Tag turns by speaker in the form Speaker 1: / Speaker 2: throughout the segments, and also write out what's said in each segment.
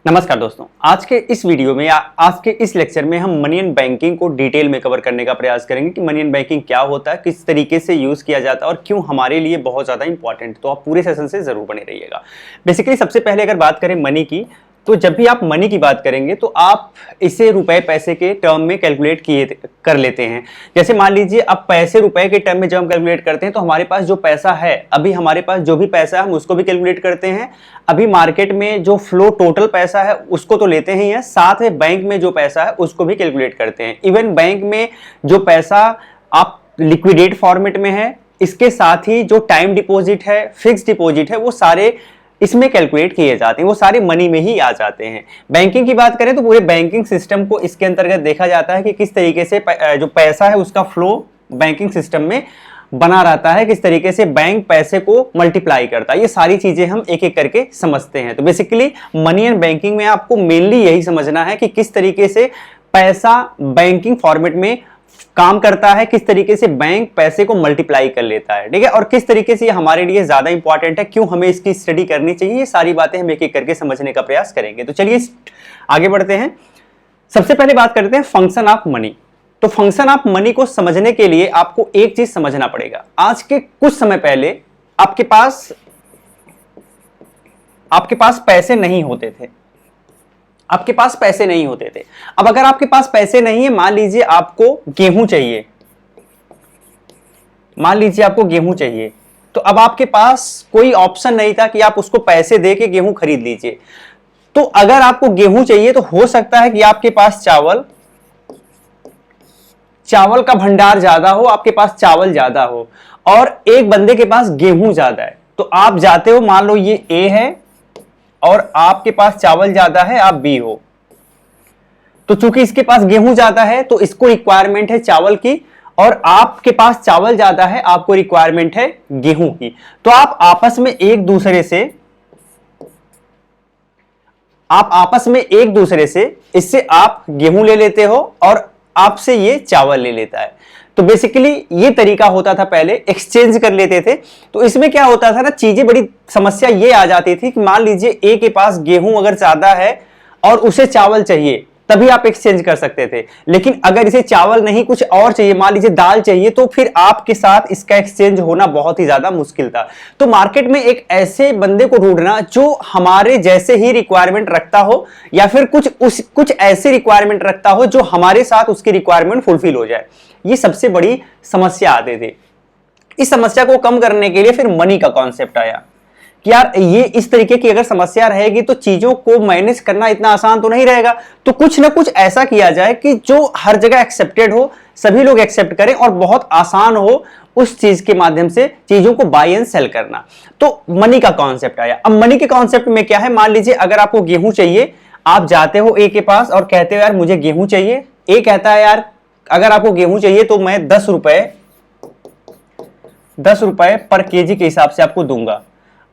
Speaker 1: नमस्कार दोस्तों, आज के इस वीडियो में या आज के इस लेक्चर में हम मनी एंड बैंकिंग को डिटेल में कवर करने का प्रयास करेंगे कि मनी एंड बैंकिंग क्या होता है, किस तरीके से यूज किया जाता है और क्यों हमारे लिए बहुत ज़्यादा इंपॉर्टेंट। तो आप पूरे सेशन से ज़रूर बने रहिएगा। बेसिकली सबसे पहले अगर बात करें मनी की, तो जब भी आप मनी की बात करेंगे तो आप इसे रुपए पैसे के टर्म में कैलकुलेट कर लेते हैं। जैसे मान लीजिए अब पैसे रुपए के टर्म में जब हम कैलकुलेट करते हैं तो हमारे पास जो पैसा है, अभी हमारे पास जो भी पैसा है हम उसको भी कैलकुलेट करते हैं। अभी मार्केट में जो फ्लो टोटल पैसा है उसको तो लेते ही हैं, साथ में बैंक में जो पैसा है उसको भी कैलकुलेट करते हैं। इवन बैंक में जो पैसा आप लिक्विडेट फॉर्मेट में है, इसके साथ ही जो टाइम डिपॉजिट है, फिक्स डिपॉजिट है, वो सारे इसमें कैलकुलेट किए जाते हैं, वो सारे मनी में ही आ जाते हैं। बैंकिंग की बात करें तो पूरे बैंकिंग सिस्टम को इसके अंतर्गत देखा जाता है कि किस तरीके से जो पैसा है उसका फ्लो बैंकिंग सिस्टम में बना रहता है, किस तरीके से बैंक पैसे को मल्टीप्लाई करता है। ये सारी चीजें हम एक एक करके समझते हैं। तो बेसिकली मनी एंड बैंकिंग में आपको मेनली यही समझना है कि किस तरीके से पैसा बैंकिंग फॉर्मेट में काम करता है, किस तरीके से बैंक पैसे को मल्टीप्लाई कर लेता है, ठीक है, और किस तरीके से ये हमारे लिए ज्यादा इंपॉर्टेंट है, क्यों हमें इसकी स्टडी करनी चाहिए। ये सारी बातें हम एक एक करके समझने का प्रयास करेंगे। तो चलिए आगे बढ़ते हैं। सबसे पहले बात करते हैं फंक्शन ऑफ मनी। तो फंक्शन ऑफ मनी को समझने के लिए आपको एक चीज समझना पड़ेगा। आज के कुछ समय पहले आपके पास पैसे नहीं होते थे, आपके पास पैसे नहीं होते थे। अब अगर आपके पास पैसे नहीं है, मान लीजिए आपको गेहूं चाहिए, मान लीजिए आपको गेहूं चाहिए, तो अब आपके पास कोई ऑप्शन नहीं था कि आप उसको पैसे दे के गेहूं खरीद लीजिए। तो अगर आपको गेहूं चाहिए तो हो सकता है कि आपके पास चावल का भंडार ज्यादा हो, आपके पास चावल ज्यादा हो और एक बंदे के पास गेहूं ज्यादा है। तो आप जाते हो, मान लो ये ए है और आपके पास चावल ज्यादा है, आप बी हो। तो चूंकि इसके पास गेहूं ज्यादा है तो इसको रिक्वायरमेंट है चावल की, और आपके पास चावल ज्यादा है, आपको रिक्वायरमेंट है गेहूं की। तो आप आपस में एक दूसरे से इससे आप गेहूं ले लेते हो और आपसे ये चावल ले लेता है। तो बेसिकली ये तरीका होता था, पहले एक्सचेंज कर लेते थे। तो इसमें क्या होता था ना, चीजें बड़ी समस्या ये आ जाती थी कि मान लीजिए ए के पास गेहूं अगर ज्यादा है और उसे चावल चाहिए, तभी आप एक्सचेंज कर सकते थे। लेकिन अगर इसे चावल नहीं कुछ और चाहिए, मान लीजिए दाल चाहिए, तो फिर आपके साथ इसका एक्सचेंज होना बहुत ही ज्यादा मुश्किल था। तो मार्केट में एक ऐसे बंदे को ढूंढना जो हमारे जैसे ही रिक्वायरमेंट रखता हो, या फिर कुछ ऐसी रिक्वायरमेंट रखता हो जो हमारे साथ उसकी रिक्वायरमेंट फुलफिल हो जाए, ये सबसे बड़ी समस्या आते थे। इस समस्या को कम करने के लिए फिर मनी का कॉन्सेप्ट आया कि यार ये इस तरीके की अगर समस्या रहेगी तो चीजों को मैनेज करना इतना आसान तो नहीं रहेगा। तो कुछ ना कुछ ऐसा किया जाए कि जो हर जगह एक्सेप्टेड हो, सभी लोग एक्सेप्ट करें और बहुत आसान हो उस चीज के माध्यम से चीजों को बाय एंड सेल करना। तो मनी का कॉन्सेप्ट आया। अब मनी के कॉन्सेप्ट में क्या है, मान लीजिए अगर आपको गेहूं चाहिए, आप जाते हो ए के पास और कहते हो यार मुझे गेहूं चाहिए। ए कहता है यार अगर आपको गेहूं चाहिए तो मैं 10 रुपए पर केजी के हिसाब से आपको दूंगा।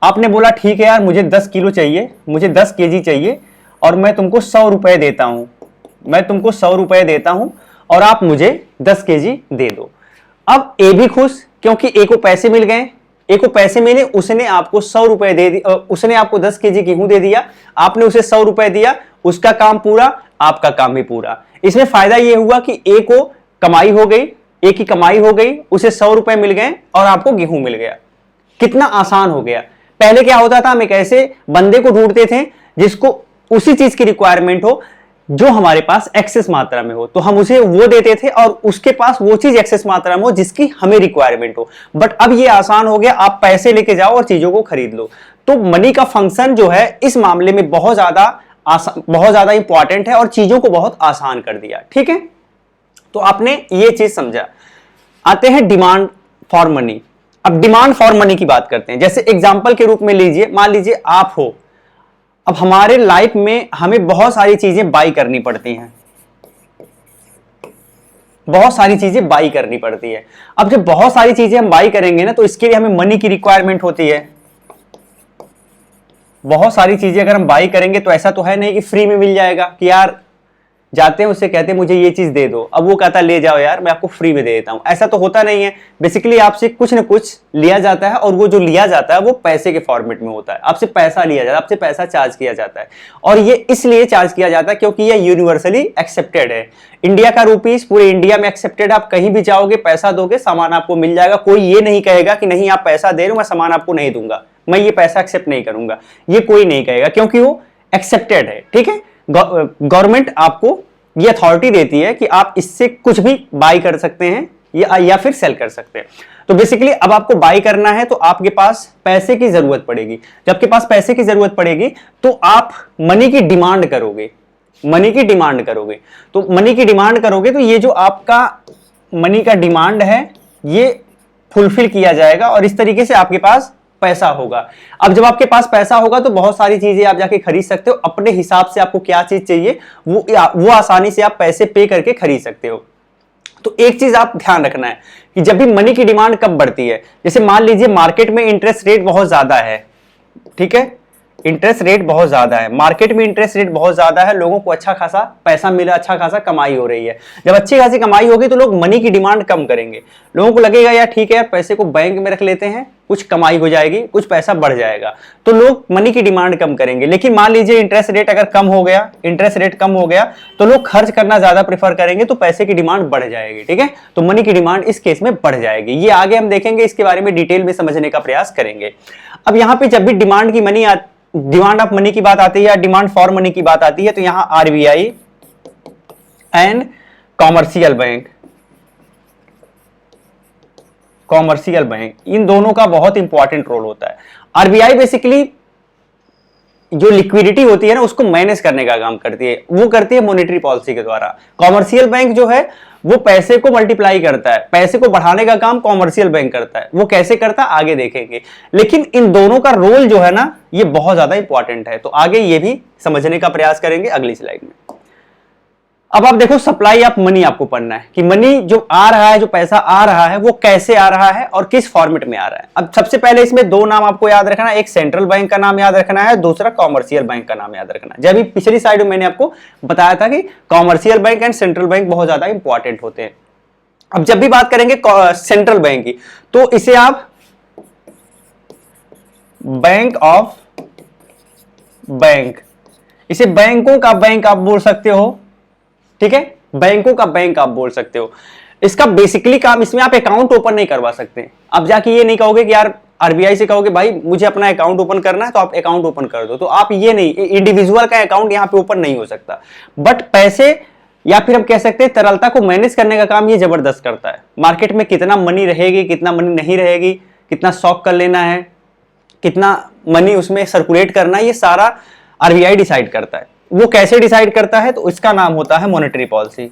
Speaker 1: आपने बोला ठीक है यार मुझे 10 किलो चाहिए, मुझे 10 केजी चाहिए और मैं तुमको 100 रुपए देता हूं, मैं तुमको 100 रुपए देता हूं और आप मुझे 10 केजी दे दो। अब ए भी खुश, क्योंकि ए को पैसे मिल गए, ए को पैसे मिले, उसने आपको 100 रुपए दे दिया, उसने आपको 10 केजी गेहूं दे दिया, आपने उसे 100 रुपए दिया, उसका काम पूरा, आपका काम भी पूरा। इसमें फायदा यह हुआ कि ए को कमाई हो गई, ए की कमाई हो गई, उसे 100 रुपए मिल गए और आपको गेहूं मिल गया। कितना आसान हो गया। पहले क्या होता था, हम एक ऐसे बंदे को ढूंढते थे जिसको उसी चीज की रिक्वायरमेंट हो जो हमारे पास एक्सेस मात्रा में हो, तो हम उसे वो देते थे और उसके पास वो चीज एक्सेस मात्रा में हो जिसकी हमें रिक्वायरमेंट हो। बट अब ये आसान हो गया, आप पैसे लेके जाओ और चीजों को खरीद लो। तो मनी का फंक्शन जो है इस मामले में बहुत ज्यादा इंपॉर्टेंट है और चीजों को बहुत आसान कर दिया। ठीक है, तो आपने ये चीज समझा। आते हैं डिमांड फॉर मनी। अब डिमांड फॉर मनी की बात करते हैं। जैसे एग्जांपल के रूप में लीजिए, मान लीजिए आप हो, अब हमारे लाइफ में हमें बहुत सारी चीजें बाई करनी पड़ती हैं, बहुत सारी चीजें बाई करनी पड़ती है। अब जब बहुत सारी चीजें हम बाई करेंगे ना, तो इसके लिए हमें मनी की रिक्वायरमेंट होती है। बहुत सारी चीजें अगर हम बाई करेंगे तो ऐसा तो है नहीं कि फ्री में मिल जाएगा कि यार जाते हैं उससे कहते हैं मुझे ये चीज दे दो, अब वो कहता है ले जाओ यार मैं आपको फ्री में दे देता हूं। ऐसा तो होता नहीं है। बेसिकली आपसे कुछ ना कुछ लिया जाता है और वो जो लिया जाता है वो पैसे के फॉर्मेट में होता है। आपसे पैसा लिया जाता है, आपसे पैसा चार्ज किया जाता है और ये इसलिए चार्ज किया जाता है क्योंकि ये यूनिवर्सली एक्सेप्टेड है। इंडिया का रुपीस पूरे इंडिया में एक्सेप्टेड। आप कहीं भी जाओगे पैसा दोगे सामान आपको मिल जाएगा। कोई ये नहीं कहेगा कि नहीं आप पैसा दे रहे हो मैं सामान आपको नहीं दूंगा, मैं ये पैसा एक्सेप्ट नहीं करूंगा, ये कोई नहीं कहेगा क्योंकि वो एक्सेप्टेड है। ठीक है, गवर्नमेंट आपको ये अथॉरिटी देती है कि आप इससे कुछ भी बाई कर सकते हैं या फिर सेल कर सकते हैं। तो बेसिकली अब आपको बाई करना है तो आपके पास पैसे की जरूरत पड़ेगी। जब आपके पास पैसे की जरूरत पड़ेगी तो आप मनी की डिमांड करोगे। मनी की डिमांड करोगे तो मनी की डिमांड करोगे तो ये जो आपका मनी का डिमांड है ये फुलफिल किया जाएगा और इस तरीके से आपके पास पैसा होगा। अब जब आपके पास पैसा होगा तो बहुत सारी चीजें आप जाके खरीद सकते हो। अपने हिसाब से आपको क्या चीज चाहिए वो आसानी से आप पैसे पे करके खरीद सकते हो। तो एक चीज आप ध्यान रखना है कि जब भी मनी की डिमांड कब बढ़ती है, जैसे मान लीजिए मार्केट में इंटरेस्ट रेट बहुत ज्यादा है, ठीक है, इंटरेस्ट रेट बहुत ज्यादा है, मार्केट में इंटरेस्ट रेट बहुत ज्यादा है, लोगों को अच्छा खासा पैसा मिला, अच्छा खासा कमाई हो रही है। जब अच्छी खासी कमाई होगी तो लोग मनी की डिमांड कम करेंगे। लोगों को लगेगा यार ठीक है यार पैसे को बैंक में रख लेते हैं, कुछ कमाई हो जाएगी, कुछ पैसा बढ़ जाएगा, तो लोग मनी की डिमांड कम करेंगे। लेकिन मान लीजिए इंटरेस्ट रेट अगर कम हो गया, इंटरेस्ट रेट कम हो गया तो लोग खर्च करना ज्यादा प्रेफर करेंगे, तो पैसे की डिमांड बढ़ जाएगी। ठीक है, तो मनी की डिमांड इस केस में बढ़ जाएगी। ये आगे हम देखेंगे, इसके बारे में डिटेल में समझने का प्रयास करेंगे। अब यहाँ पे जब भी डिमांड ऑफ मनी की बात आती है या डिमांड फॉर मनी की बात आती है तो यहां आरबीआई एंड कॉमर्शियल बैंक इन दोनों का बहुत इंपॉर्टेंट रोल होता है। आरबीआई बेसिकली जो लिक्विडिटी होती है ना उसको मैनेज करने का काम करती है, वो करती है मॉनेटरी पॉलिसी के द्वारा। कॉमर्शियल बैंक जो है वो पैसे को मल्टीप्लाई करता है, पैसे को बढ़ाने का काम कॉमर्शियल बैंक करता है। वो कैसे करता है आगे देखेंगे, लेकिन इन दोनों का रोल जो है ना ये बहुत ज्यादा इंपॉर्टेंट है। तो आगे ये भी समझने का प्रयास करेंगे अगली स्लाइड में। अब आप देखो सप्लाई ऑफ मनी आपको पढ़ना है कि मनी जो आ रहा है, जो पैसा आ रहा है वो कैसे आ रहा है और किस फॉर्मेट में आ रहा है। अब सबसे पहले इसमें दो नाम आपको याद रखना है, एक सेंट्रल बैंक का नाम याद रखना है, दूसरा कॉमर्शियल बैंक का नाम याद रखना है। जब भी पिछली साइड में मैंने आपको बताया था कि commercial bank and central bank बहुत ज्यादा इंपॉर्टेंट होते हैं। अब जब भी बात करेंगे सेंट्रल बैंक की तो इसे आप बैंक ऑफ बैंक, इसे बैंकों का बैंक आप बोल सकते हो। ठीक है, बैंकों का बैंक आप बोल सकते हो। इसका बेसिकली काम, इसमें आप अकाउंट ओपन नहीं करवा सकते। आप जाके ये नहीं कहोगे कि यार आरबीआई से कहोगे भाई मुझे अपना अकाउंट ओपन करना है तो आप अकाउंट ओपन कर दो, तो आप ये नहीं, इंडिविजुअल का अकाउंट यहां पे ओपन नहीं हो सकता। बट पैसे या फिर हम कह सकते हैं तरलता को मैनेज करने का काम ये जबरदस्त करता है। मार्केट में कितना मनी रहेगी, कितना मनी नहीं रहेगी, कितना स्टॉक कर लेना है, कितना मनी उसमें सर्कुलेट करना है, ये सारा आरबीआई डिसाइड करता है। वो कैसे डिसाइड करता है तो इसका नाम होता है मॉनेटरी पॉलिसी।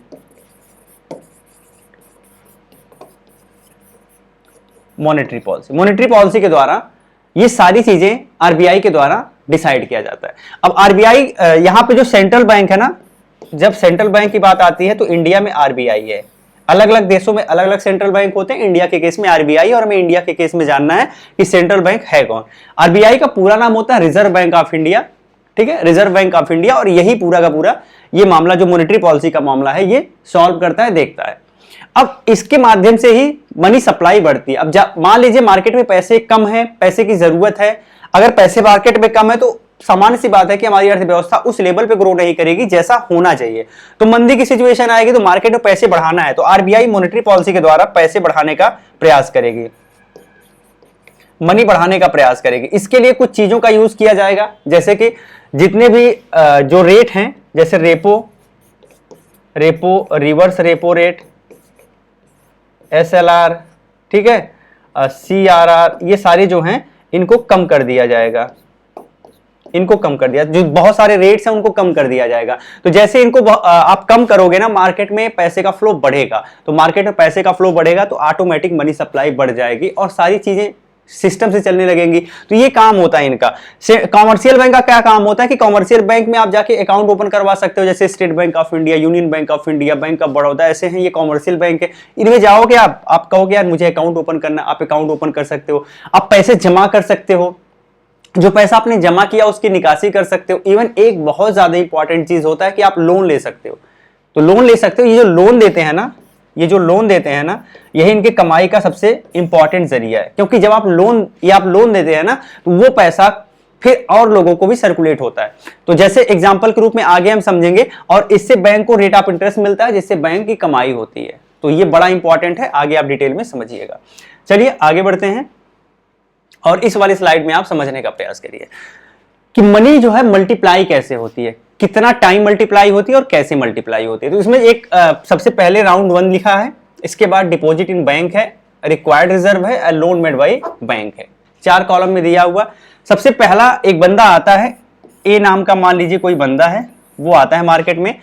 Speaker 1: मॉनेटरी पॉलिसी के द्वारा ये सारी चीजें आरबीआई के द्वारा डिसाइड किया जाता है। अब आरबीआई यहां पे जो सेंट्रल बैंक है ना, जब सेंट्रल बैंक की बात आती है तो इंडिया में आरबीआई है। अलग अलग देशों में अलग अलग सेंट्रल बैंक होते हैं। इंडिया के केस में आरबीआई, और हमें इंडिया के केस में जानना है कि सेंट्रल बैंक है कौन। आरबीआई का पूरा नाम होता है रिजर्व बैंक ऑफ इंडिया। ठीक है, रिजर्व बैंक ऑफ इंडिया, और यही पूरा का पूरा ये मामला जो मॉनेटरी पॉलिसी का मामला है ये सॉल्व करता है, देखता है। अब इसके माध्यम से ही मनी सप्लाई बढ़ती है। अब मान लीजिए मार्केट में पैसे कम है, पैसे की जरूरत है। अगर पैसे मार्केट में कम है तो सामान्य सी बात है कि हमारी अर्थव्यवस्था उस लेवल पे ग्रो नहीं करेगी जैसा होना चाहिए। तो मंदी की सिचुएशन आएगी तो मार्केट में पैसे बढ़ाना है तो आरबीआई मॉनेटरी पॉलिसी के द्वारा पैसे बढ़ाने का प्रयास करेगी, मनी बढ़ाने का प्रयास करेगी। इसके लिए कुछ चीजों का यूज किया जाएगा, जैसे कि जितने भी जो रेट हैं, जैसे repo, reverse repo rate, SLR, ठीक है, सीआरआर, ये सारे जो हैं इनको कम कर दिया जाएगा। इनको कम कर दिया, जो बहुत सारे रेट्स हैं उनको कम कर दिया जाएगा। तो जैसे इनको आप कम करोगे ना, मार्केट में पैसे का फ्लो बढ़ेगा। तो मार्केट में पैसे का फ्लो बढ़ेगा तो ऑटोमेटिक मनी सप्लाई बढ़ जाएगी और सारी चीजें सिस्टम से चलने लगेंगी। तो ये काम होता है इनका। कॉमर्शियल बैंक का क्या काम होता है कि कॉमर्शियल बैंक में आप जाके अकाउंट ओपन करवा सकते हो, जैसे state bank of India, union bank of India, bank of Baroda, ऐसे हैं ये कॉमर्शियल बैंक है। इनमें जाओगे आप कहोगे यार मुझे अकाउंट ओपन करना, आप अकाउंट ओपन कर सकते हो। आप पैसे जमा कर सकते हो, जो पैसा आपने जमा किया उसकी निकासी कर सकते हो। इवन एक बहुत ज्यादा इंपॉर्टेंट चीज होता है कि आप लोन ले सकते हो। तो लोन ले सकते हो। ये जो लोन देते हैं ना, ये जो लोन देते हैं ना, यही इनके कमाई का सबसे इंपॉर्टेंट जरिया है, क्योंकि जब आप लोन देते हैं ना, तो वो पैसा फिर और लोगों को भी सर्कुलेट होता है। तो जैसे एग्जांपल के रूप में आगे हम समझेंगे, और इससे बैंक को रेट ऑफ इंटरेस्ट मिलता है, जिससे बैंक की कमाई होती है। तो ये बड़ा इंपॉर्टेंट है, आगे आप डिटेल में समझिएगा। चलिए आगे बढ़ते हैं, और इस वाली स्लाइड में आप समझने का प्रयास करिए कि मनी जो है मल्टीप्लाई कैसे होती है, कितना टाइम मल्टीप्लाई होती है और कैसे मल्टीप्लाई होती है। तो इसमें एक सबसे पहले राउंड 1 लिखा है, इसके बाद डिपॉजिट इन बैंक है, रिक्वायर्ड रिजर्व है, लोन मेड बाय बैंक है। 4 कॉलम में दिया हुआ। सबसे पहला एक बंदा आता है, ए नाम का मान लीजिए कोई बंदा है, वो आता है मार्केट में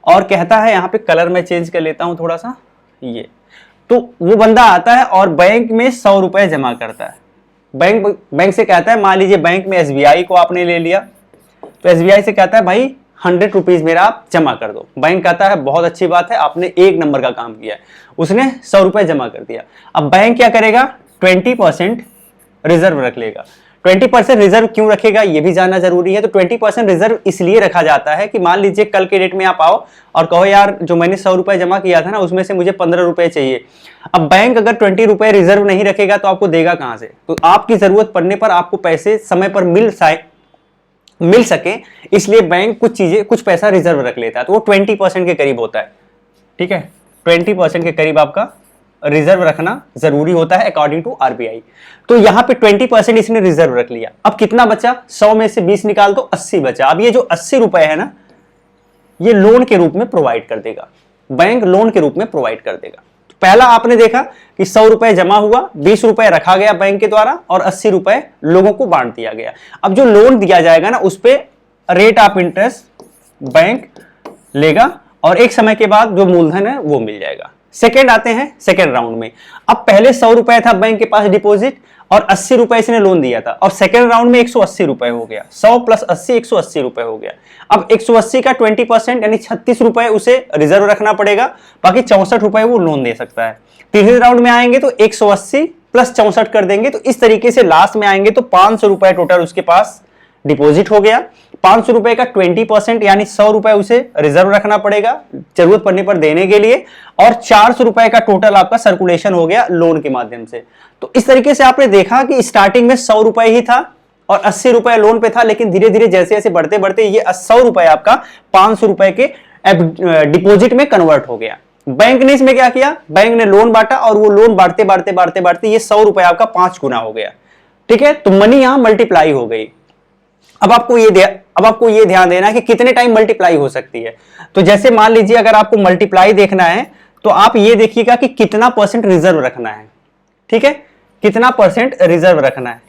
Speaker 1: और कहता है, यहाँ पे कलर में चेंज कर लेता हूं थोड़ा सा, ये तो वो बंदा आता है और बैंक में 100 रुपए जमा करता है। बैंक से कहता है, मान लीजिए बैंक में एसबीआई को आपने ले लिया, तो एसबीआई से कहता है भाई 100 रुपीज मेरा आप जमा कर दो। बैंक कहता है बहुत अच्छी बात है, आपने 1 नंबर का काम किया है। उसने 100 रुपए जमा कर दिया। अब बैंक क्या करेगा, 20% रिजर्व रख लेगा। 20% रिजर्व क्यों रखेगा ये भी जानना जरूरी है। तो 20% रिजर्व इसलिए रखा जाता है कि मान लीजिए कल के डेट में आप आओ और कहो यार जो मैंने 100 रुपए जमा किया था ना, उसमें से मुझे 15 रुपए चाहिए। अब बैंक अगर 20 रुपए रिजर्व नहीं रखेगा तो आपको देगा कहां से। तो आपकी जरूरत पड़ने पर आपको पैसे समय पर मिल सके, इसलिए बैंक कुछ पैसा रिजर्व रख लेता है। तो वो 20% के करीब होता है। ठीक है, 20% के करीब आपका रिजर्व रखना जरूरी होता है अकॉर्डिंग टू आरबीआई। तो यहां पे 20% इसने रिजर्व रख लिया। अब कितना बचा, 100 में से 20 निकाल दो, 80 बचा। अब ये जो 80 रुपए है ना, ये लोन के रूप में प्रोवाइड कर देगा, बैंक लोन के रूप में प्रोवाइड कर देगा। तो पहला आपने देखा कि 100 रुपए जमा हुआ, 20 रुपए रखा गया बैंक के द्वारा और 80 रुपए लोगों को बांट दिया गया। अब जो लोन दिया जाएगा ना, उस पर रेट ऑफ इंटरेस्ट बैंक लेगा और एक समय के बाद जो मूलधन है वो मिल जाएगा। सेकेंड आते हैं सेकेंड राउंड में। अब पहले 100 रुपए था बैंक के पास डिपॉजिट और 80 रुपए इसने लोन दिया था, और सेकेंड राउंड में 180 रुपए हो गया। 100 प्लस 80 180 रुपए हो गया। अब 180 का 20% यानी 36 रुपए उसे रिजर्व रखना पड़ेगा, बाकी 64 रुपए वो लोन दे सकता है। तीसरे राउंड में आएंगे तो 180 प्लस 64 कर देंगे, तो इस तरीके से लास्ट में आएंगे तो 500 रुपए टोटल उसके पास डिपॉजिट हो गया। 500 रुपए का 20% यानी 100 रुपए उसे रिजर्व रखना पड़ेगा जरूरत पड़ने पर देने के लिए, और 400 रुपए का टोटल आपका सर्कुलेशन हो गया लोन के माध्यम से। तो इस तरीके से आपने देखा कि स्टार्टिंग में 100 रुपए ही था और 80 रुपए लोन पे था, लेकिन धीरे धीरे जैसे जैसे बढ़ते बढ़ते ये 100 रुपए आपका 500 रुपए के डिपॉजिट में कन्वर्ट हो गया। बैंक ने इसमें क्या किया, बैंक ने लोन बांटा और वो लोन बांटते बांटते बांटते बांटते ये 100 रुपए आपका 5 गुना हो गया। ठीक है, तो मनी यहां मल्टीप्लाई हो गई। अब आपको ये ध्यान देना है कि कितने टाइम मल्टीप्लाई हो सकती है। तो जैसे मान लीजिए अगर आपको मल्टीप्लाई देखना है तो आप ये देखिएगा कि कितना परसेंट रिजर्व रखना है। ठीक है, कितना परसेंट रिजर्व रखना है।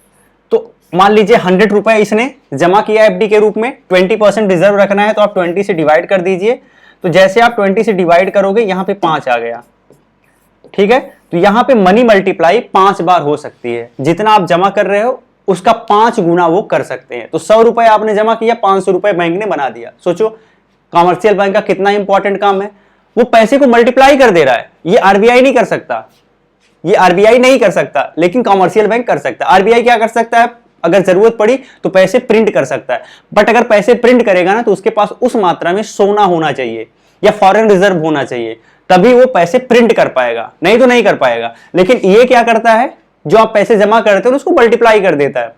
Speaker 1: तो मान लीजिए 100 रुपए इसने जमा किया एफडी के रूप में, 20% रिजर्व रखना है, तो आप 20 से डिवाइड कर दीजिए। तो जैसे आप 20 से डिवाइड करोगे यहां पे 5 आ गया। ठीक है, तो यहां पे मनी मल्टीप्लाई 5 बार हो सकती है। जितना आप जमा कर रहे हो उसका 5 गुना वो कर सकते हैं। तो 100 रुपए आपने जमा किया, 500 रुपए बैंक ने बना दिया। सोचो कॉमर्शियल बैंक का कितना इंपॉर्टेंट काम है, वो पैसे को मल्टीप्लाई कर दे रहा है। ये आरबीआई नहीं कर सकता, ये आरबीआई नहीं कर सकता, लेकिन कॉमर्शियल बैंक कर सकता है। आरबीआई क्या कर सकता है, अगर जरूरत पड़ी तो पैसे प्रिंट कर सकता है, बट अगर पैसे प्रिंट करेगा ना तो उसके पास उस मात्रा में सोना होना चाहिए या फॉरेन रिजर्व होना चाहिए, तभी वो पैसे प्रिंट कर पाएगा, नहीं तो नहीं कर पाएगा। लेकिन ये क्या करता है, जो आप पैसे जमा करते हो उसको मल्टीप्लाई कर देता है।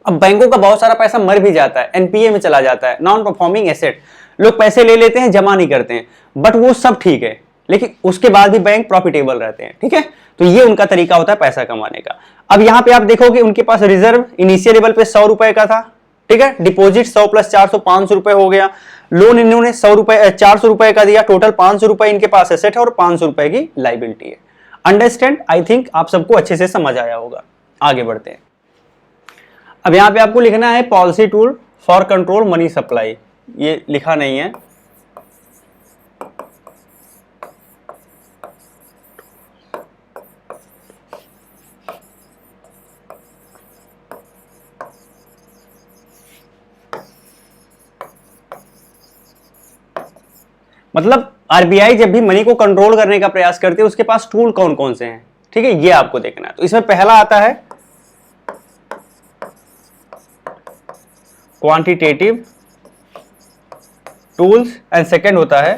Speaker 1: अब बैंकों का बहुत सारा पैसा मर भी जाता है, एनपीए में चला जाता है, नॉन परफॉर्मिंग एसेट। लोग पैसे ले लेते हैं, जमा नहीं करते हैं, बट वो सब ठीक है, लेकिन उसके बाद भी बैंक प्रॉफिटेबल रहते हैं। ठीक है, तो ये उनका तरीका होता है पैसा कमाने का। अब यहां पे आप देखोगे उनके पास रिजर्व इनिशियल लेवल पे 100 रुपए का था। ठीक है, डिपॉजिट 100 प्लस 400 500 रुपए हो गया। लोन इन्होंने 400 रुपए का दिया, टोटल 500 रुपए इनके पास एसेट है और 500 रुपए की लाइबिलिटी है। अंडरस्टैंड, आई थिंक आप सबको अच्छे से समझ आया होगा। आगे बढ़ते हैं। अब यहां पे आपको लिखना है policy tool for control money supply, ये लिखा नहीं है। मतलब आरबीआई जब भी मनी को कंट्रोल करने का प्रयास करती है उसके पास टूल कौन कौन से हैं। ठीक है, ये आपको देखना है। तो इसमें पहला आता है क्वांटिटेटिव टूल्स एंड सेकंड होता है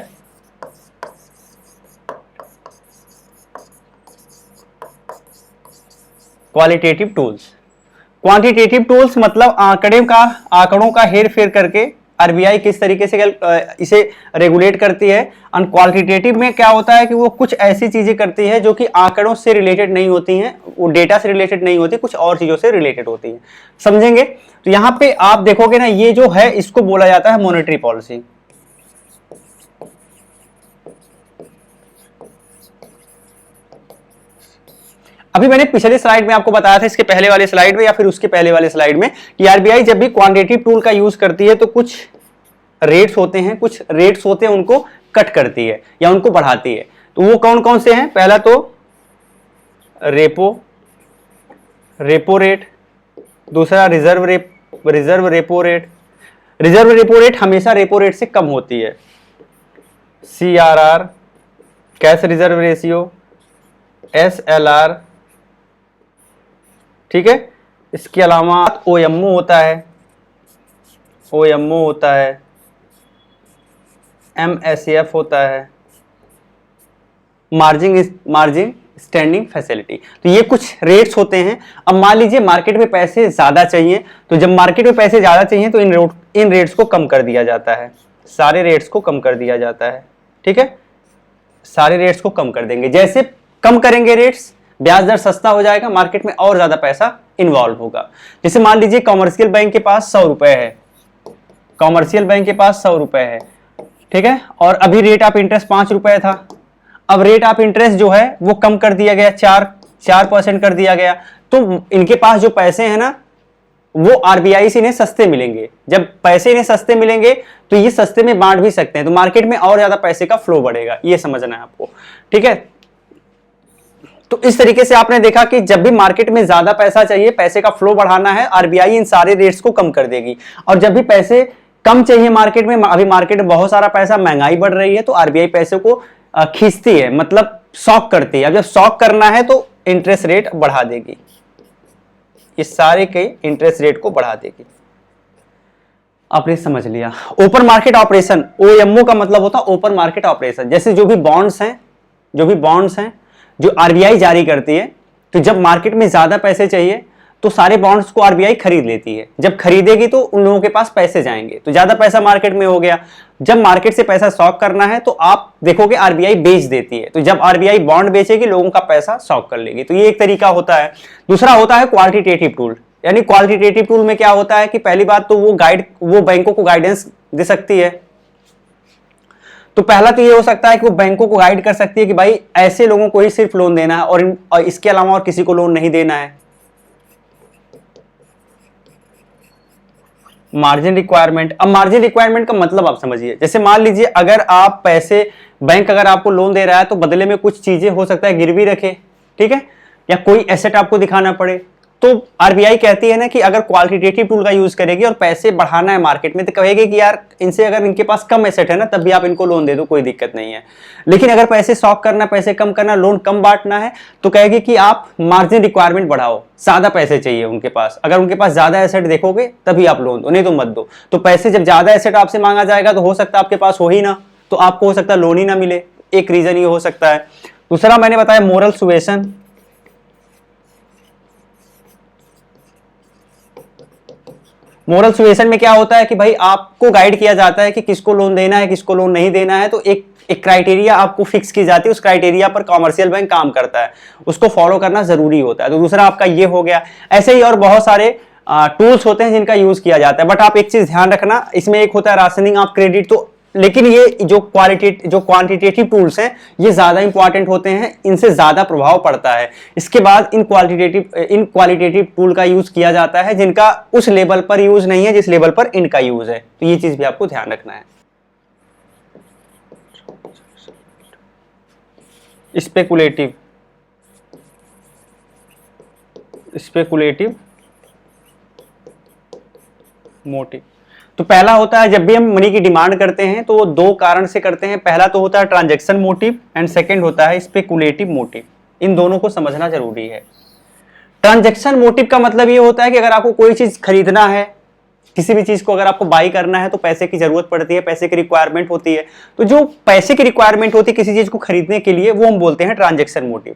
Speaker 1: क्वालिटेटिव टूल्स। क्वांटिटेटिव टूल्स मतलब आंकड़ों का हेर फेर करके आरबीआई किस तरीके से इसे रेगुलेट करती है। और क्वालिटेटिव में क्या होता है कि वो कुछ ऐसी चीजें करती है जो कि आंकड़ों से रिलेटेड नहीं होती हैं, वो डेटा से रिलेटेड नहीं होती, कुछ और चीजों से रिलेटेड होती हैं। समझेंगे? तो यहां पे आप देखोगे ना, ये जो है इसको बोला जाता है मॉनेटरी पॉलिसी। अभी मैंने पिछले स्लाइड में आपको बताया था, इसके पहले वाले स्लाइड में या फिर उसके पहले वाले स्लाइड में, कि आरबीआई जब भी क्वांटिटेटिव टूल का यूज करती है तो कुछ रेट्स होते हैं उनको कट करती है या उनको बढ़ाती है। तो वो कौन कौन से हैं? पहला तो रेपो रेट, दूसरा reserve repo rate. Reserve repo rate हमेशा रेपो रेट से कम होती है। CRR, cash reserve ratio, SLR, ठीक है। इसके अलावा OMO होता है, MSF होता है, मार्जिन स्टैंडिंग फैसिलिटी। तो ये कुछ रेट्स होते हैं। अब मान लीजिए मार्केट में पैसे ज्यादा चाहिए, तो जब मार्केट में पैसे ज्यादा चाहिए तो इन रेट्स को कम कर दिया जाता है, सारे रेट्स को कम कर दिया जाता है, ठीक है। सारे रेट्स को कम कर देंगे, जैसे कम करेंगे रेट्स, ब्याज दर सस्ता हो जाएगा, मार्केट में और ज्यादा पैसा इन्वॉल्व होगा। जैसे मान लीजिए कॉमर्शियल बैंक के पास 100 रुपए है, ठीक है, और अभी रेट ऑफ इंटरेस्ट 5 रुपए था। अब रेट ऑफ इंटरेस्ट जो है वो कम कर दिया गया, 4% कर दिया गया। तो इनके पास जो पैसे हैं ना, वो आरबीआई से इन्हें सस्ते मिलेंगे। जब पैसे इन्हें सस्ते मिलेंगे तो ये सस्ते में बांट भी सकते हैं, तो मार्केट में और ज्यादा पैसे का फ्लो बढ़ेगा, ये समझना है आपको, ठीक है। तो इस तरीके से आपने देखा कि जब भी मार्केट में ज्यादा पैसा चाहिए, पैसे का फ्लो बढ़ाना है, आरबीआई इन सारे रेट्स को कम कर देगी। और जब भी पैसे कम चाहिए मार्केट में, अभी मार्केट में बहुत सारा पैसा, महंगाई बढ़ रही है, तो आरबीआई पैसे को खींचती है, मतलब शॉक करती है। अब जब शॉक करना है तो इंटरेस्ट रेट बढ़ा देगी, इस सारे के इंटरेस्ट रेट को बढ़ा देगी। आपने समझ लिया। ओपन मार्केट ऑपरेशन, OMO का मतलब होता है ओपन मार्केट ऑपरेशन। जैसे जो भी बॉन्ड्स हैं जो आरबीआई जारी करती है, तो जब मार्केट में ज्यादा पैसे चाहिए तो सारे बॉन्ड्स को आरबीआई खरीद लेती है। जब खरीदेगी तो उन लोगों के पास पैसे जाएंगे, तो ज्यादा पैसा मार्केट में हो गया। जब मार्केट से पैसा सॉक करना है तो आप देखोगे आरबीआई बेच देती है, तो जब आरबीआई बॉन्ड बेचेगी लोगों का पैसा सॉक कर लेगी। तो ये एक तरीका होता है। दूसरा होता है क्वालिटेटिव टूल। यानी क्वालिटेटिव टूल में क्या होता है कि पहली बात तो वो बैंकों को गाइडेंस दे सकती है। तो पहला तो ये हो सकता है कि वो बैंकों को गाइड कर सकती है कि भाई ऐसे लोगों को ही सिर्फ लोन देना है और इसके अलावा और किसी को लोन नहीं देना है। मार्जिन रिक्वायरमेंट, अब मार्जिन रिक्वायरमेंट का मतलब आप समझिए। जैसे मान लीजिए अगर आप बैंक अगर आपको लोन दे रहा है तो बदले में कुछ चीजें हो सकता है गिरवी रखे, ठीक है, या कोई एसेट आपको दिखाना पड़े, तो आरबीआई कहती है ना कि अगर क्वालिटेटिव टूल का यूज करेगी और पैसे बढ़ाना है मार्केट में, तो कहेगी कि यार इनसे अगर इनके पास कम एसेट है ना, तब भी आप इनको लोन दे दो, कोई दिक्कत नहीं है। लेकिन अगर पैसे सॉक करना, पैसे कम करना, लोन कम बांटना है, तो कहेगी कि आप मार्जिन रिक्वायरमेंट बढ़ाओ, ज्यादा पैसे चाहिए उनके पास। अगर उनके पास ज्यादा एसेट देखोगे तभी आप लोन दो, नहीं तो मत दो। तो पैसे जब ज्यादा एसेट आपसे मांगा जाएगा तो हो सकता है आपके पास हो ही ना, तो आपको हो सकता है लोन ही ना मिले, एक रीजन ये हो सकता है। दूसरा मैंने बताया मोरल सुएशन। मोरल सुएशन में क्या होता है कि भाई आपको गाइड किया जाता है कि किसको लोन देना है, किसको लोन नहीं देना है, तो एक क्राइटेरिया आपको फिक्स की जाती है, उस क्राइटेरिया पर कॉमर्शियल बैंक काम करता है, उसको फॉलो करना जरूरी होता है। तो दूसरा आपका ये हो गया। ऐसे ही और बहुत सारे टूल्स होते हैं जिनका यूज किया जाता है। बट आप एक चीज ध्यान रखना, इसमें एक होता है राशनिंग ऑफ क्रेडिट, तो लेकिन ये जो क्वांटिटेटिव टूल्स हैं ये ज्यादा इंपॉर्टेंट होते हैं, इनसे ज्यादा प्रभाव पड़ता है। इसके बाद इन क्वालिटेटिव टूल का यूज किया जाता है जिनका उस लेवल पर यूज नहीं है जिस लेवल पर इनका यूज है। तो ये चीज भी आपको ध्यान रखना है। Speculative motive. तो पहला होता है जब भी हम मनी की डिमांड करते हैं तो वो दो कारण से करते हैं। पहला तो होता है ट्रांजैक्शन मोटिव एंड सेकंड होता है स्पेकुलेटिव मोटिव। इन दोनों को समझना जरूरी है। ट्रांजैक्शन मोटिव का मतलब ये होता है कि अगर आपको कोई चीज खरीदना है, किसी भी चीज को अगर आपको बाई करना है तो पैसे की जरूरत पड़ती है, पैसे की रिक्वायरमेंट होती है। तो जो पैसे की रिक्वायरमेंट होती है किसी चीज को खरीदने के लिए वो हम बोलते हैं ट्रांजैक्शन मोटिव।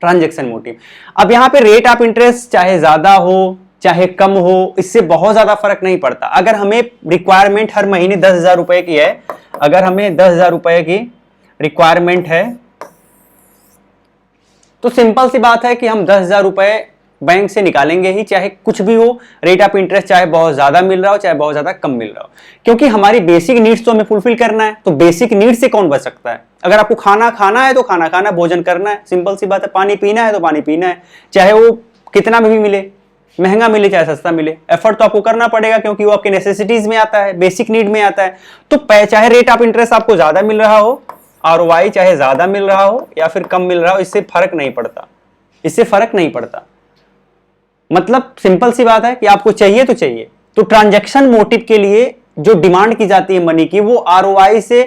Speaker 1: Transaction motive. अब यहाँ पे रेट ऑफ इंटरेस्ट चाहे ज्यादा हो चाहे कम हो, इससे बहुत ज्यादा फर्क नहीं पड़ता। अगर हमें रिक्वायरमेंट हर महीने 10,000 रुपए की है, अगर हमें 10,000 रुपए की रिक्वायरमेंट है, तो सिंपल सी बात है कि हम 10,000 रुपए बैंक से निकालेंगे ही, चाहे कुछ भी हो, रेट ऑफ इंटरेस्ट चाहे बहुत ज्यादा मिल रहा हो चाहे बहुत ज्यादा कम मिल रहा हो, क्योंकि हमारी बेसिक नीड्स तो हमें फुलफिल करना है। तो बेसिक नीड्स से कौन बच सकता है? अगर आपको खाना खाना है तो खाना खाना, भोजन करना है, सिंपल सी बात है। पानी पीना है तो पानी पीना है, चाहे वो कितना भी मिले, महंगा मिले चाहे सस्ता मिले, एफर्ट तो आपको करना पड़ेगा, क्योंकि वो आपके नेसेसिटीज में आता है, बेसिक नीड में आता है। तो चाहे रेट ऑफ इंटरेस्ट आपको ज्यादा मिल रहा हो, आरओआई चाहे ज्यादा मिल रहा हो या फिर कम मिल रहा हो, इससे फर्क नहीं पड़ता, इससे फर्क नहीं पड़ता। मतलब सिंपल सी बात है कि आपको चाहिए तो चाहिए। तो ट्रांजैक्शन मोटिव के लिए जो डिमांड की जाती है मनी की, वो आरओआई से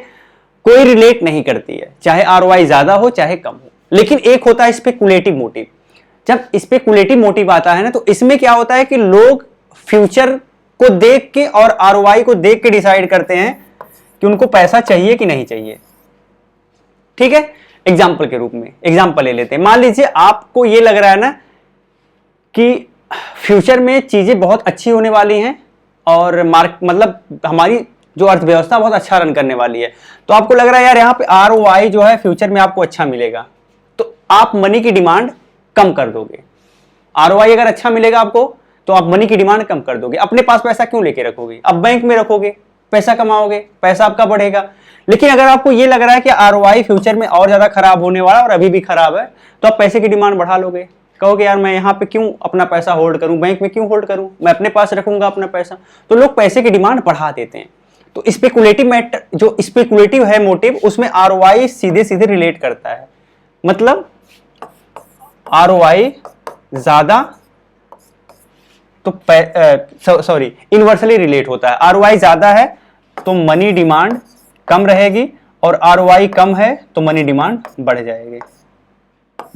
Speaker 1: कोई रिलेट नहीं करती है, चाहे आरओआई ज्यादा हो चाहे कम हो। लेकिन एक होता है स्पेकुलेटिव मोटिव। जब स्पेकुलेटिव मोटिव आता है ना, तो इसमें क्या होता है कि लोग फ्यूचर को देख के और आरओआई को देख के डिसाइड करते हैं कि उनको पैसा चाहिए कि नहीं चाहिए। ठीक है, एग्जाम्पल के रूप में एग्जाम्पल ले लेते हैं। मान लीजिए आपको ये लग रहा है ना कि फ्यूचर में चीजें बहुत अच्छी होने वाली हैं और मतलब हमारी जो अर्थव्यवस्था बहुत अच्छा रन करने वाली है, तो आपको लग रहा है यार यहाँ पे आरओआई जो है फ्यूचर में आपको अच्छा मिलेगा, तो आप मनी की डिमांड कम कर दोगे। आरओआई अगर अच्छा मिलेगा आपको तो आप मनी की डिमांड कम कर दोगे। अपने पास पैसा क्यों लेके रखोगे? अब बैंक में रखोगे, पैसा कमाओगे, पैसा आपका बढ़ेगा। लेकिन अगर आपको ये लग रहा है कि आरओआई फ्यूचर में और ज्यादा खराब होने वाला और अभी भी खराब है, तो आप पैसे की डिमांड बढ़ा लोगे। कहोगे यार मैं यहाँ पे क्यों अपना पैसा होल्ड करूं, बैंक में क्यों होल्ड करूं, मैं अपने पास रखूंगा अपना पैसा। तो लोग पैसे की डिमांड बढ़ा देते हैं। तो स्पेकुलेटिव मैटर, जो स्पेकुलेटिव है मोटिव, उसमें आरओआई सीधे सीधे रिलेट करता है। मतलब आरओआई ज्यादा तो सॉरी इनवर्सली रिलेट होता है। आरओआई ज्यादा है तो मनी डिमांड कम रहेगी, और आरओआई कम है तो मनी डिमांड बढ़ जाएगी।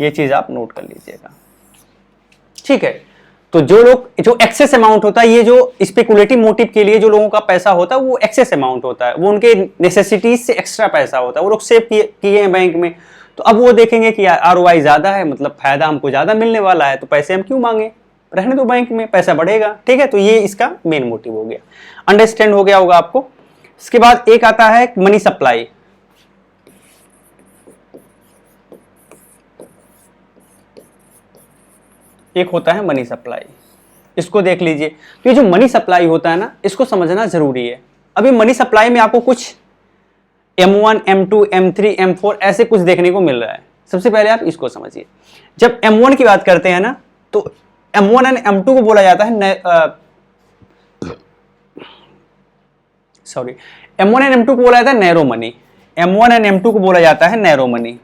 Speaker 1: ये चीज आप नोट कर लीजिएगा। ठीक है, तो जो एक्सेस अमाउंट होता है, ये जो स्पेकुलेटिव मोटिव के लिए जो लोगों का पैसा होता है वो एक्सेस अमाउंट होता है, वो उनके नेसेसिटीज से एक्स्ट्रा पैसा होता है, वो लोग सेव किए हैं बैंक में। तो अब वो देखेंगे कि आरओआई ज्यादा है, मतलब फायदा हमको ज्यादा मिलने वाला है, तो पैसे हम क्यों मांगे, रहने दो बैंक में, पैसा बढ़ेगा। ठीक है, तो ये इसका मेन मोटिव हो गया। अंडरस्टैंड हो गया होगा आपको। इसके बाद एक आता है मनी सप्लाई। एक होता है मनी सप्लाई, इसको देख लीजिए। तो ये जो मनी सप्लाई होता है ना, इसको समझना जरूरी है। अभी मनी सप्लाई में आपको कुछ M1, M2, M3, M4 ऐसे कुछ देखने को मिल रहा है। सबसे पहले आप इसको समझिए। जब M1 की बात करते हैं ना, तो M1 और M2 को बोला जाता है M1 और M2 को बोला जाता है नैरो मनी। M1 और M2 को बोला जाता है narrow money,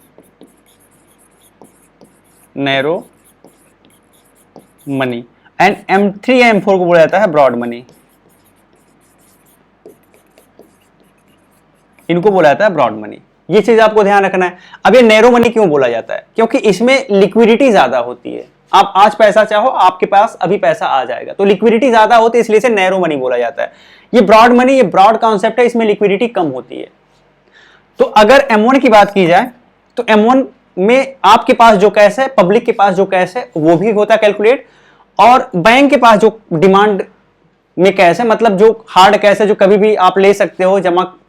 Speaker 1: narrow money. And M3 या M4 को बोला जाता है ब्रॉड मनी, इनको बोला जाता है ब्रॉड मनी। ये चीज आपको ध्यान रखना है। अब ये नैरो मनी क्यों बोला जाता है? क्योंकि इसमें लिक्विडिटी ज्यादा होती है। आप आज पैसा चाहो, आपके पास अभी पैसा आ जाएगा, तो लिक्विडिटी ज्यादा होती है, इसलिए इसे नैरो मनी बोला जाता है। ये ब्रॉड मनी, ये ब्रॉड कॉन्सेप्ट है, इसमें लिक्विडिटी कम होती है। तो अगर M1 की बात की जाए, तो M1 में आपके पास जो कैश है, पब्लिक के पास जो कैश है, वो भी होता है कैलकुलेट, और बैंक के पास जो डिमांड में कैश है, मतलब जो हार्ड कैश है, जो कभी भी आप ले सकते हो,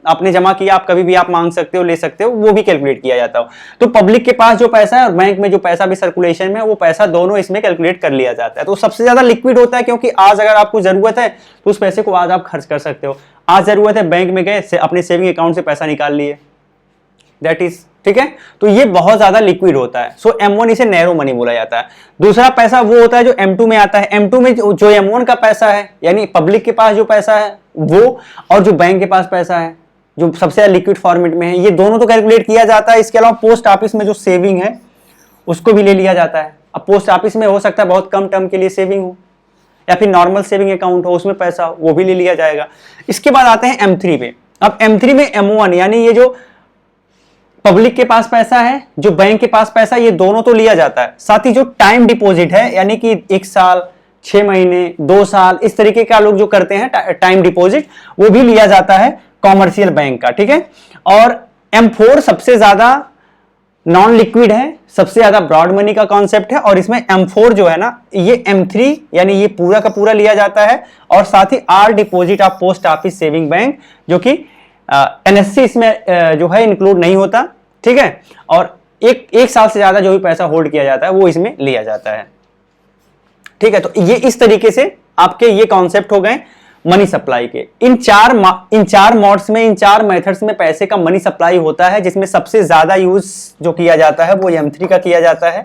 Speaker 1: आपने जमा किया, आप कभी भी आप मांग सकते हो, ले सकते हो, वो भी कैलकुलेट किया जाता हो। तो पब्लिक के पास जो पैसा है और बैंक में जो पैसा भी सर्कुलेशन में, वो पैसा दोनों इसमें कैलकुलेट कर लिया जाता है। तो सबसे ज्यादा लिक्विड होता है, क्योंकि आज अगर आपको जरूरत है तो उस पैसे को आज आप खर्च कर सकते हो। आज जरूरत है, बैंक में गए, अपने सेविंग अकाउंट से पैसा निकाल लिए, दैट इज ठीक है। तो ये बहुत ज्यादा लिक्विड होता है। सो M1 इसे नैरो मनी बोला जाता है। दूसरा पैसा वो होता है जो M2 में आता है। M2 में जो M1 का पैसा है, यानी पब्लिक के पास जो पैसा है वो, और जो बैंक के पास पैसा है, जो सबसे ज्यादा लिक्विड फॉर्मेट में है, ये दोनों तो कैलकुलेट किया जाता है। इसके अलावा पोस्ट ऑफिस में जो सेविंग है उसको भी ले लिया जाता है। अब पोस्ट ऑफिस में हो सकता है बहुत कम टर्म के लिए सेविंग हो, या फिर नॉर्मल सेविंग अकाउंट हो, उसमें पैसा हो, वो भी ले लिया जाएगा। इसके बाद आते हैं M3 पे। अब M3 में M1 यानी ये जो पब्लिक के पास पैसा है, जो बैंक के पास पैसा, ये दोनों तो लिया जाता है। साथ ही जो टाइम डिपॉजिट है, यानी कि 1 साल, 6 महीने, 2 साल, इस तरीके का लोग जो करते हैं टाइम डिपॉजिट, वो भी लिया जाता है कॉमर्शियल बैंक का। ठीक है, और M4 सबसे ज्यादा नॉन लिक्विड है, सबसे ज्यादा ब्रॉड मनी का कॉन्सेप्ट है, और इसमें M4 जो है ना, ये M3 यानी ये पूरा का पूरा लिया जाता है, और साथ ही R deposit of post office saving bank, जो कि NSC इसमें जो है इंक्लूड नहीं होता, ठीक है। और एक साल से ज्यादा जो भी पैसा होल्ड किया जाता है वो इसमें लिया जाता है, ठीक है। तो ये इस तरीके से आपके ये कॉन्सेप्ट हो गए मनी सप्लाई के। इन चार मोड्स में, इन चार मेथड्स में पैसे का मनी सप्लाई होता है, जिसमें सबसे ज्यादा यूज जो किया जाता है वो M3 का किया जाता है,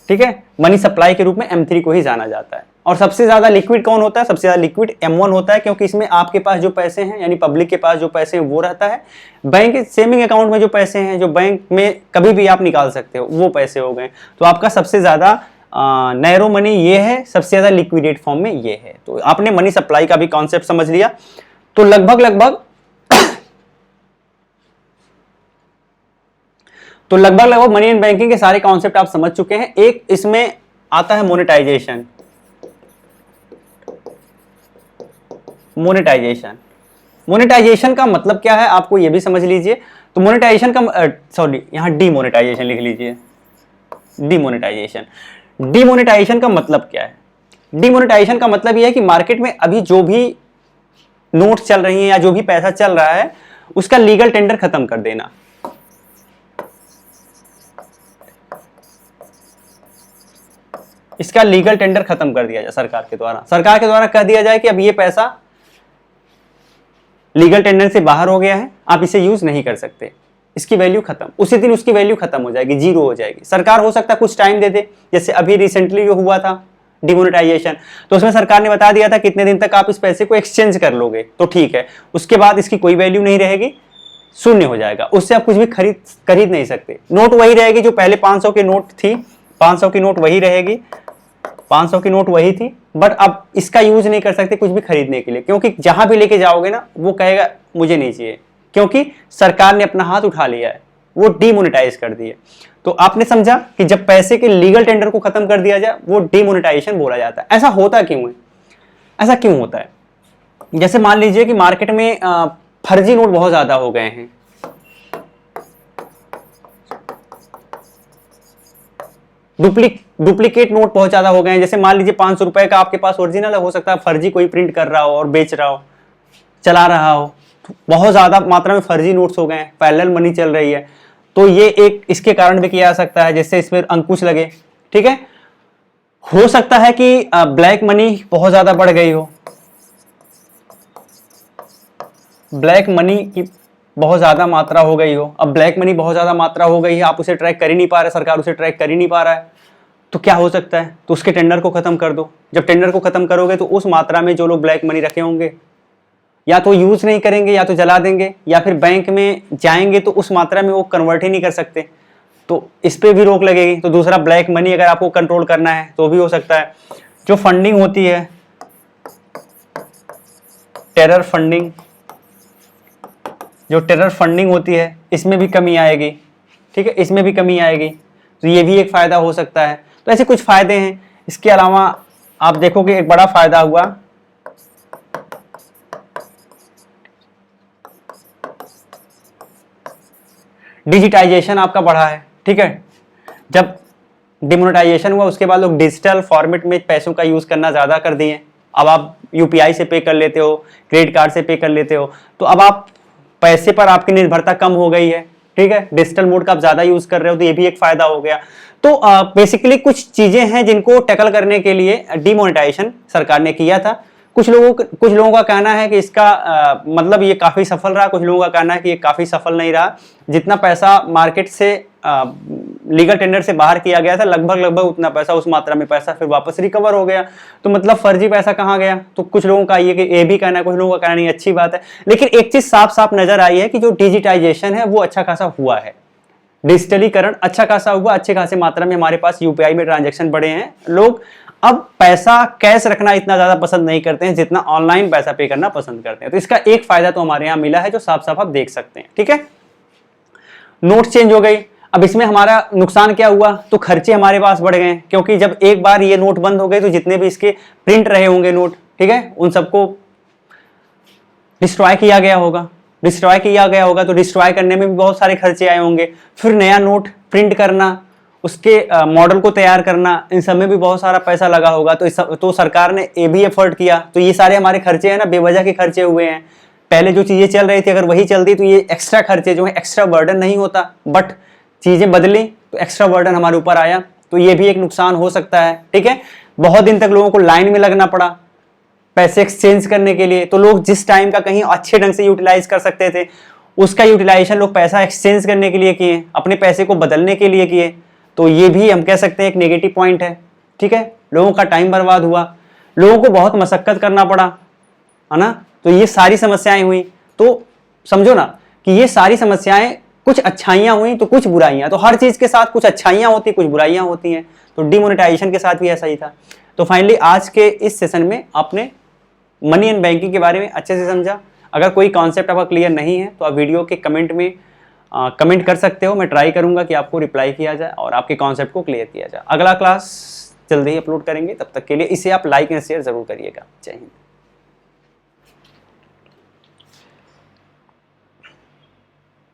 Speaker 1: ठीक है। मनी सप्लाई के रूप में M3 को ही जाना जाता है। और सबसे ज्यादा लिक्विड कौन होता है? सबसे ज्यादा लिक्विड M1 होता है, क्योंकि इसमें आपके पास जो पैसे हैं, यानी पब्लिक के पास जो पैसे हैं वो रहता है। बैंक सेविंग अकाउंट में जो पैसे हैं, जो बैंक में कभी भी आप निकाल सकते हो, वो पैसे हो गए। तो आपका सबसे ज्यादा नैरो मनी ये है, सबसे ज्यादा लिक्विडेट फॉर्म में ये है। तो आपने मनी सप्लाई का भी कॉन्सेप्ट समझ लिया। तो लगभग मनी इन बैंकिंग के सारे कॉन्सेप्ट आप समझ चुके हैं। एक इसमें आता है मोनेटाइजेशन। मोनेटाइजेशन का मतलब क्या है आपको ये भी समझ लीजिए। तो मोनेटाइजेशन का यहां डीमोनेटाइजेशन लिख लीजिए। डीमोनेटाइजेशन का मतलब क्या है? डीमोनेटाइजेशन का मतलब यह है कि मार्केट में अभी जो भी नोट्स चल रही हैं या जो भी पैसा चल रहा है, उसका लीगल टेंडर खत्म कर देना। इसका लीगल टेंडर खत्म कर दिया जाए सरकार के द्वारा कह दिया जाए कि अब ये पैसा लीगल टेंडर से बाहर हो गया है, आप इसे यूज नहीं कर सकते, इसकी वैल्यू खत्म। उसी दिन उसकी वैल्यू खत्म हो जाएगी, जीरो हो जाएगी। सरकार हो सकता है कुछ टाइम दे दे, जैसे अभी रिसेंटली जो हुआ था डिमोनेटाइजेशन, तो उसमें सरकार ने बता दिया था कितने दिन तक आप इस पैसे को एक्सचेंज कर लोगे, तो ठीक है। उसके बाद इसकी कोई वैल्यू नहीं रहेगी, शून्य हो जाएगा, उससे आप कुछ भी खरीद नहीं सकते। नोट वही रहेगी जो पहले 500 की नोट थी, 500 की नोट वही रहेगी, 500 की नोट वही थी, बट अब इसका यूज नहीं कर सकते कुछ भी खरीदने के लिए, क्योंकि जहां भी लेके जाओगे ना, वो कहेगा मुझे नहीं चाहिए, क्योंकि सरकार ने अपना हाथ उठा लिया है, वो डीमोनेटाइज कर दिए। तो आपने समझा कि जब पैसे के लीगल टेंडर को खत्म कर दिया जाए, वो डीमोनेटाइजेशन बोला जाता है। ऐसा होता क्यों है? ऐसा क्यों होता है? जैसे मान लीजिए कि मार्केट में फर्जी नोट बहुत ज्यादा हो गए हैं, डुप्लीकेट नोट बहुत ज्यादा हो गए हैं। जैसे मान लीजिए 500 रुपए का आपके पास ओरिजिनल है, हो सकता है फर्जी कोई प्रिंट कर रहा हो और बेच रहा हो, चला रहा हो। बहुत ज्यादा मात्रा में फर्जी नोट्स हो गए हैं, पैरेलल मनी चल रही है, तो ये एक इसके कारण भी किया जा सकता है, जिससे इसमें अंकुश लगे, ठीक है। हो सकता है कि ब्लैक मनी बहुत ज्यादा बढ़ गई हो, ब्लैक मनी की बहुत ज्यादा मात्रा हो गई हो। अब ब्लैक मनी बहुत ज्यादा मात्रा हो गई है, आप उसे ट्रैक कर ही नहीं पा रहे, सरकार उसे ट्रैक कर ही नहीं पा रहा है, तो क्या हो सकता है? तो उसके टेंडर को खत्म कर दो। जब टेंडर को खत्म करोगे तो उस मात्रा में जो लोग ब्लैक मनी रखे होंगे, या तो यूज नहीं करेंगे, या तो जला देंगे, या फिर बैंक में जाएंगे तो उस मात्रा में वो कन्वर्ट ही नहीं कर सकते, तो इस पे भी रोक लगेगी। तो दूसरा, ब्लैक मनी अगर आपको कंट्रोल करना है तो भी हो सकता है। जो फंडिंग होती है, टेरर फंडिंग, जो टेरर फंडिंग होती है, इसमें भी कमी आएगी, ठीक है, इसमें भी कमी आएगी। तो ये भी एक फायदा हो सकता है। तो ऐसे कुछ फायदे हैं। इसके अलावा आप देखोगे एक बड़ा फायदा हुआ डिजिटाइजेशन आपका बढ़ा है, ठीक है। जब डिमोनेटाइजेशन हुआ उसके बाद लोग डिजिटल फॉर्मेट में पैसों का यूज करना ज्यादा कर दिए। अब आप यूपीआई से पे कर लेते हो, क्रेडिट कार्ड से पे कर लेते हो, तो अब आप पैसे पर आपकी निर्भरता कम हो गई है, ठीक है। डिजिटल मोड का आप ज्यादा यूज कर रहे हो, तो ये भी एक फायदा हो गया। तो बेसिकली कुछ चीजें हैं जिनको टैकल करने के लिए डिमोनेटाइजेशन सरकार ने किया था। कुछ लोगों का कहना है कि इसका मतलब ये काफी सफल रहा, कुछ लोगों का कहना है कि ये काफी सफल नहीं रहा। जितना पैसा मार्केट से लीगल टेंडर से बाहर किया गया था, लगभग उतना पैसा, उस मात्रा में पैसा फिर वापस रिकवर हो गया। तो मतलब फर्जी पैसा कहाँ गया? तो कुछ लोगों का ये भी कहना है, कुछ लोगों का कहना नहीं, अच्छी बात है। लेकिन एक चीज साफ साफ नजर आई है कि जो डिजिटाइजेशन है वो अच्छा खासा हुआ है, डिजिटलीकरण अच्छा खासा हुआ, अच्छे खासे मात्रा में हमारे पास यूपीआई में ट्रांजैक्शन बढ़े हैं। लोग अब पैसा कैश रखना इतना ज्यादा पसंद नहीं करते हैं जितना ऑनलाइन पैसा पे करना पसंद करते हैं। तो इसका एक फायदा तो हमारे यहाँ मिला है, जो साफ साफ आप देख सकते हैं, ठीक है। नोट चेंज हो गई। अब इसमें हमारा नुकसान क्या हुआ? तो खर्चे हमारे पास बढ़ गए, क्योंकि जब एक बार ये नोट बंद हो गए तो जितने भी इसके प्रिंट रहे होंगे नोट, ठीक है, उन सबको डिस्ट्रॉय किया गया होगा। डिस्ट्रॉय किया गया होगा तो डिस्ट्रॉय करने में भी बहुत सारे खर्चे आए होंगे। फिर नया नोट प्रिंट करना, उसके मॉडल को तैयार करना, इन सब में भी बहुत सारा पैसा लगा होगा। तो सरकार ने ये भी एफर्ट किया। तो ये सारे हमारे खर्चे हैं ना, बेवजह के खर्चे हुए हैं। पहले जो चीज़ें चल रही थी अगर वही चलती तो ये एक्स्ट्रा खर्चे जो है एक्स्ट्रा बर्डन नहीं होता, बट चीज़ें बदली तो एक्स्ट्रा बर्डन हमारे ऊपर आया। तो ये भी एक नुकसान हो सकता है। ठीक है, बहुत दिन तक लोगों को लाइन में लगना पड़ा पैसे एक्सचेंज करने के लिए। तो लोग जिस टाइम का कहीं अच्छे ढंग से यूटिलाइज कर सकते थे उसका यूटिलाइजेशन लोग पैसा एक्सचेंज करने के लिए किए, अपने पैसे को बदलने के लिए किए। तो ये भी हम कह सकते हैं एक नेगेटिव पॉइंट है। ठीक है, लोगों का टाइम बर्बाद हुआ, लोगों को बहुत मशक्कत करना पड़ा, है ना। तो ये सारी समस्याएं हुई। तो समझो ना कि ये सारी समस्याएं, कुछ अच्छाइयां हुई तो कुछ बुराइयां। तो हर चीज के साथ कुछ अच्छाइयां होती, कुछ बुराइयां होती हैं। तो डिमोनेटाइजेशन के साथ भी ऐसा ही था। तो फाइनली आज के इस सेशन में आपने मनी एंड बैंकिंग के बारे में अच्छे से समझा। अगर कोई कॉन्सेप्ट आपका क्लियर नहीं है तो आप वीडियो के कमेंट में कमेंट कर सकते हो। मैं ट्राई करूंगा कि आपको रिप्लाई किया जाए और आपके कॉन्सेप्ट को क्लियर किया जाए। अगला क्लास जल्दी ही अपलोड करेंगे, तब तक के लिए इसे आप लाइक एंड शेयर जरूर करिएगा। जय हिंद।